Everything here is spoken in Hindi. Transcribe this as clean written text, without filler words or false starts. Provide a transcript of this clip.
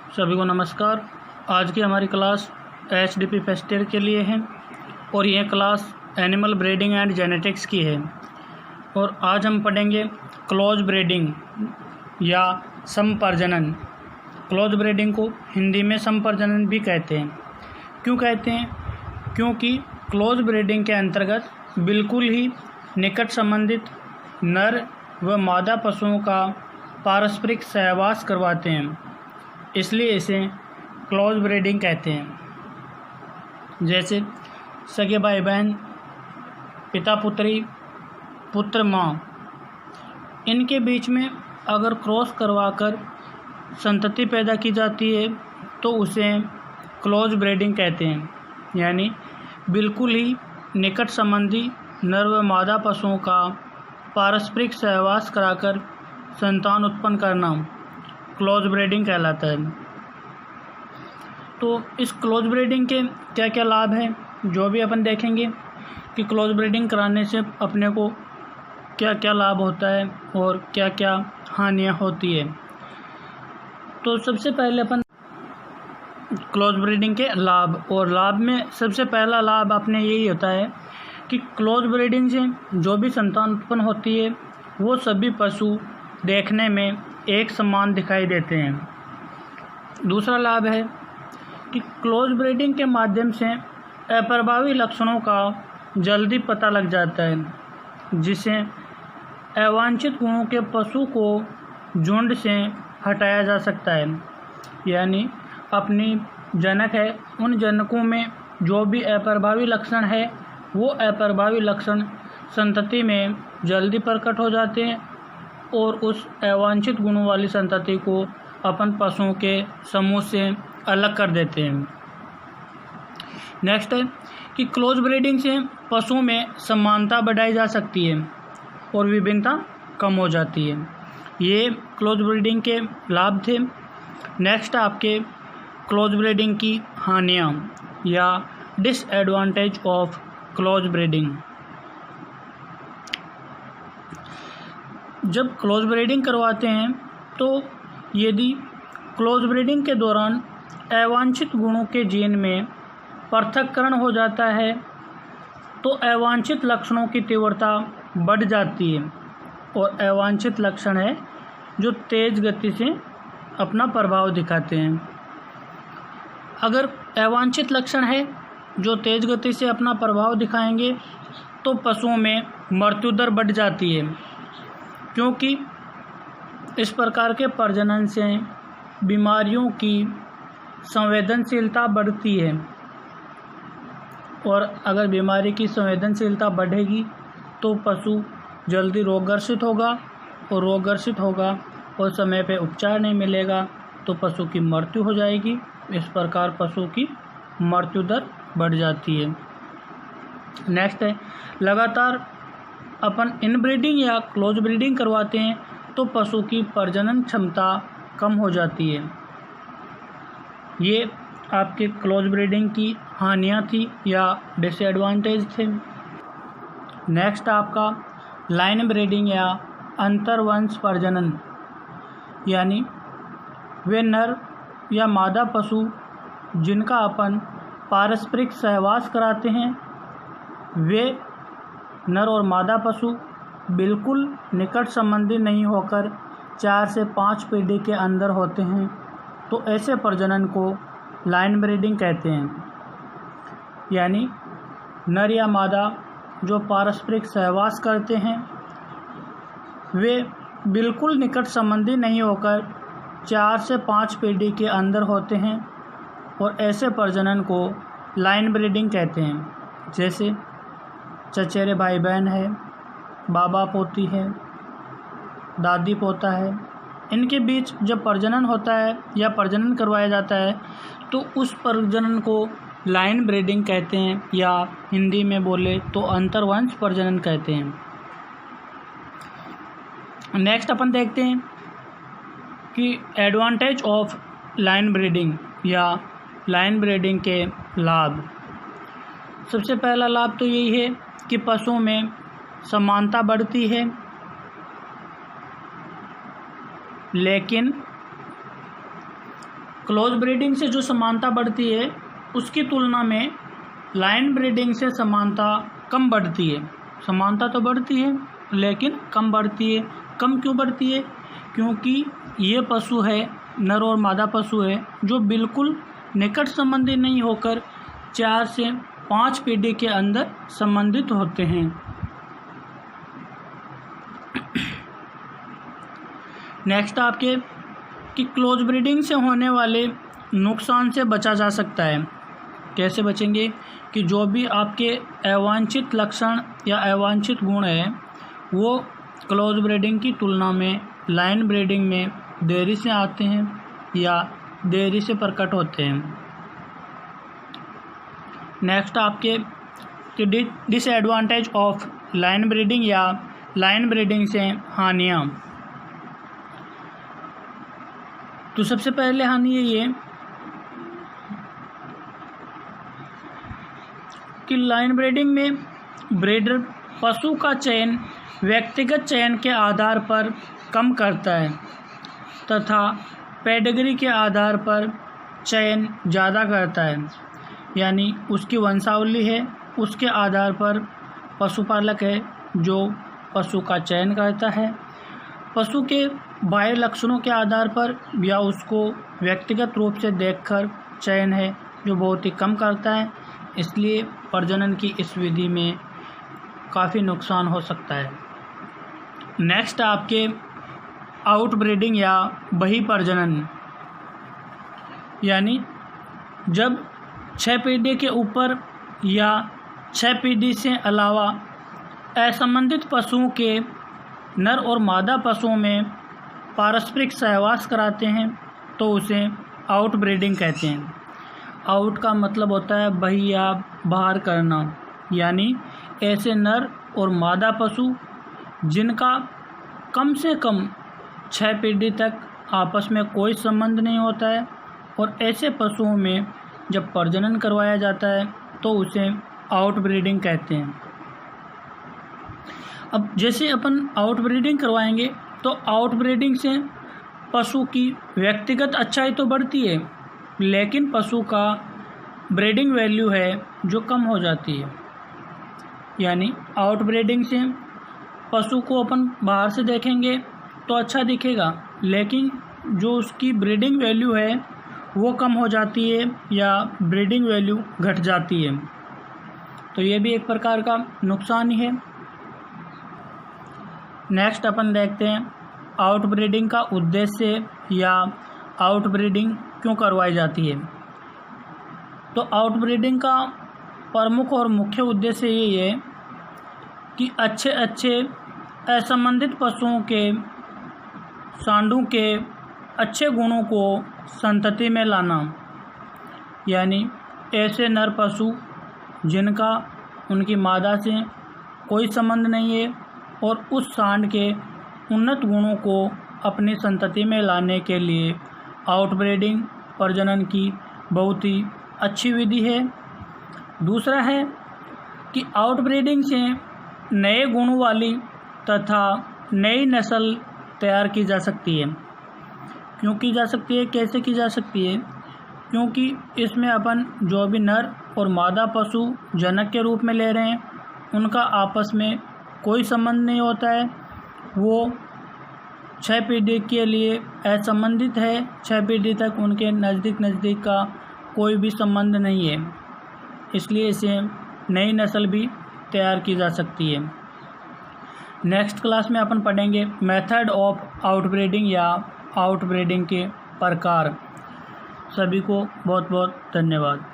सभी को नमस्कार। आज की हमारी क्लास HDP फर्स्ट ईयर के लिए है और यह class animal breeding and genetics की है। और आज हम पढ़ेंगे क्लोज ब्रीडिंग या समप्रजनन। क्लोज ब्रीडिंग को हिंदी में समप्रजनन भी कहते हैं। क्यों कहते हैं? क्योंकि क्लोज ब्रीडिंग के अंतर्गत बिल्कुल ही निकट संबंधित नर व मादा पशुओं का पारस्परिक सहवास करवाते हैं, इसलिए इसे क्लोज ब्रीडिंग कहते हैं। जैसे सगे भाई बहन, पिता पुत्री, पुत्र माँ, इनके बीच में अगर क्रॉस करवाकर संतति पैदा की जाती है तो उसे क्लोज ब्रीडिंग कहते हैं। यानी बिल्कुल ही निकट संबंधी नर व मादा पशुओं का पारस्परिक सहवास कराकर संतान उत्पन्न करना क्लोज ब्रीडिंग कहलाता है। तो इस क्लोज ब्रीडिंग के क्या क्या लाभ हैं, जो भी अपन देखेंगे कि क्लोज ब्रीडिंग कराने से अपने को क्या क्या लाभ होता है और क्या क्या हानियाँ होती है। तो सबसे पहले अपन क्लोज ब्रीडिंग के लाभ में सबसे पहला लाभ अपने यही होता है कि क्लोज ब्रीडिंग से जो भी संतान उत्पन्न होती है वो सभी पशु देखने में एक समान दिखाई देते हैं। दूसरा लाभ है कि क्लोज ब्रीडिंग के माध्यम से अप्रभावी लक्षणों का जल्दी पता लग जाता है, जिससे अवांछित गुणों के पशु को झुंड से हटाया जा सकता है। यानी अपनी जनक है, उन जनकों में जो भी अप्रभावी लक्षण है वो अप्रभावी लक्षण संतति में जल्दी प्रकट हो जाते हैं और उस अवांछित गुणों वाली संतति को अपन पशुओं के समूह से अलग कर देते हैं। नेक्स्ट है कि क्लोज ब्रीडिंग से पशुओं में समानता बढ़ाई जा सकती है और विभिन्नता कम हो जाती है। ये क्लोज ब्रीडिंग के लाभ थे। नेक्स्ट आपके क्लोज ब्रीडिंग की हानियाँ या डिसएडवांटेज ऑफ क्लोज ब्रीडिंग। जब क्लोज ब्रीडिंग करवाते हैं तो यदि क्लोज ब्रीडिंग के दौरान अवांछित गुणों के जीन में पृथक्करण हो जाता है तो अवांछित लक्षणों की तीव्रता बढ़ जाती है। और अवांछित लक्षण है जो तेज़ गति से अपना प्रभाव दिखाते हैं। अगर अवांछित लक्षण है जो तेज़ गति से अपना प्रभाव दिखाएंगे तो पशुओं में मृत्यु दर बढ़ जाती है, क्योंकि इस प्रकार के प्रजनन से बीमारियों की संवेदनशीलता बढ़ती है। और अगर बीमारी की संवेदनशीलता बढ़ेगी तो पशु जल्दी रोगग्रसित होगा और रोगग्रसित होगा और समय पे उपचार नहीं मिलेगा तो पशु की मृत्यु हो जाएगी। इस प्रकार पशु की मृत्यु दर बढ़ जाती है। नेक्स्ट है, लगातार अपन इनब्रीडिंग या क्लोज ब्रीडिंग करवाते हैं तो पशु की प्रजनन क्षमता कम हो जाती है। ये आपके क्लोज ब्रीडिंग की हानियाँ थी या डिसएडवांटेज थे। नेक्स्ट आपका लाइन ब्रीडिंग या अंतर्वंश प्रजनन। यानी वे नर या मादा पशु जिनका अपन पारस्परिक सहवास कराते हैं वे नर और मादा पशु बिल्कुल निकट संबंधी नहीं होकर 4 से 5 पीढ़ी के अंदर होते हैं, तो ऐसे प्रजनन को लाइन ब्रीडिंग कहते हैं। यानी नर या मादा जो पारस्परिक सहवास करते हैं वे बिल्कुल निकट संबंधी नहीं होकर 4 से 5 पीढ़ी के अंदर होते हैं और ऐसे प्रजनन को लाइन ब्रीडिंग कहते हैं। जैसे चचेरे भाई बहन है, बाबा पोती है, दादी पोता है, इनके बीच जब प्रजनन होता है या प्रजनन करवाया जाता है तो उस प्रजनन को लाइन ब्रीडिंग कहते हैं या हिंदी में बोले तो अंतर्वंश प्रजनन कहते हैं। नेक्स्ट अपन देखते हैं कि एडवांटेज ऑफ लाइन ब्रीडिंग या लाइन ब्रीडिंग के लाभ। सबसे पहला लाभ तो यही है कि पशुओं में समानता बढ़ती है, लेकिन क्लोज ब्रीडिंग से जो समानता बढ़ती है उसकी तुलना में लाइन ब्रीडिंग से समानता कम बढ़ती है। समानता तो बढ़ती है लेकिन कम बढ़ती है। कम क्यों बढ़ती है? क्योंकि ये पशु है, नर और मादा पशु है, जो बिल्कुल निकट संबंधी नहीं होकर 4 से 5 पीढ़ी के अंदर संबंधित होते हैं। नेक्स्ट आपके कि क्लोज ब्रीडिंग से होने वाले नुकसान से बचा जा सकता है। कैसे बचेंगे? कि जो भी आपके अवांछित लक्षण या अवांछित गुण है वो क्लोज ब्रीडिंग की तुलना में लाइन ब्रीडिंग में देरी से आते हैं या देरी से प्रकट होते हैं। नेक्स्ट आपके कि डिसएडवांटेज ऑफ लाइन ब्रीडिंग या लाइन ब्रीडिंग से हानियाँ। तो सबसे पहले हानि ये है कि लाइन ब्रीडिंग में ब्रीडर पशु का चयन व्यक्तिगत चयन के आधार पर कम करता है तथा पेडिग्री के आधार पर चयन ज़्यादा करता है। यानी उसकी वंशावली है उसके आधार पर पशुपालक है जो पशु का चयन करता है। पशु के बाह्य लक्षणों के आधार पर या उसको व्यक्तिगत रूप से देखकर चयन है जो बहुत ही कम करता है। इसलिए प्रजनन की इस विधि में काफ़ी नुकसान हो सकता है। नेक्स्ट आपके आउट ब्रीडिंग या बही प्रजनन, यानी जब 6 पीढ़ी के ऊपर या 6 पीढ़ी से अलावा असंबंधित पशुओं के नर और मादा पशुओं में पारस्परिक सहवास कराते हैं तो उसे आउट ब्रीडिंग कहते हैं। आउट का मतलब होता है बही या बाहर करना, यानी ऐसे नर और मादा पशु जिनका कम से कम 6 पीढ़ी तक आपस में कोई संबंध नहीं होता है और ऐसे पशुओं में जब प्रजनन करवाया जाता है तो उसे आउट ब्रीडिंग कहते हैं। अब जैसे अपन आउट ब्रीडिंग करवाएंगे तो आउट ब्रीडिंग से पशु की व्यक्तिगत अच्छाई तो बढ़ती है लेकिन पशु का ब्रीडिंग वैल्यू है जो कम हो जाती है। यानी आउट ब्रीडिंग से पशु को अपन बाहर से देखेंगे तो अच्छा दिखेगा लेकिन जो उसकी ब्रीडिंग वैल्यू है वो कम हो जाती है या ब्रीडिंग वैल्यू घट जाती है। तो ये भी एक प्रकार का नुकसान ही है। नेक्स्ट अपन देखते हैं आउट ब्रीडिंग का उद्देश्य या आउट ब्रीडिंग क्यों करवाई जाती है। तो आउट ब्रीडिंग का प्रमुख और मुख्य उद्देश्य ये है कि अच्छे असंबंधित पशुओं के सांडों के अच्छे गुणों को संतति में लाना। यानी ऐसे नर पशु जिनका उनकी मादा से कोई संबंध नहीं है और उस सांड के उन्नत गुणों को अपनी संतति में लाने के लिए आउट ब्रीडिंग प्रजनन की बहुत ही अच्छी विधि है। दूसरा है कि आउट ब्रीडिंग से नए गुणों वाली तथा नई नस्ल तैयार की जा सकती है। क्यों की जा सकती है, कैसे की जा सकती है? क्योंकि इसमें अपन जो भी नर और मादा पशु जनक के रूप में ले रहे हैं उनका आपस में कोई संबंध नहीं होता है। वो 6 पीढ़ी के लिए असंबंधित है। 6 पीढ़ी तक उनके नज़दीक का कोई भी संबंध नहीं है, इसलिए इसे नई नस्ल भी तैयार की जा सकती है। नेक्स्ट क्लास में अपन पढ़ेंगे मेथड ऑफ आउट ब्रीडिंग या आउट ब्रीडिंग के प्रकार। सभी को बहुत बहुत धन्यवाद।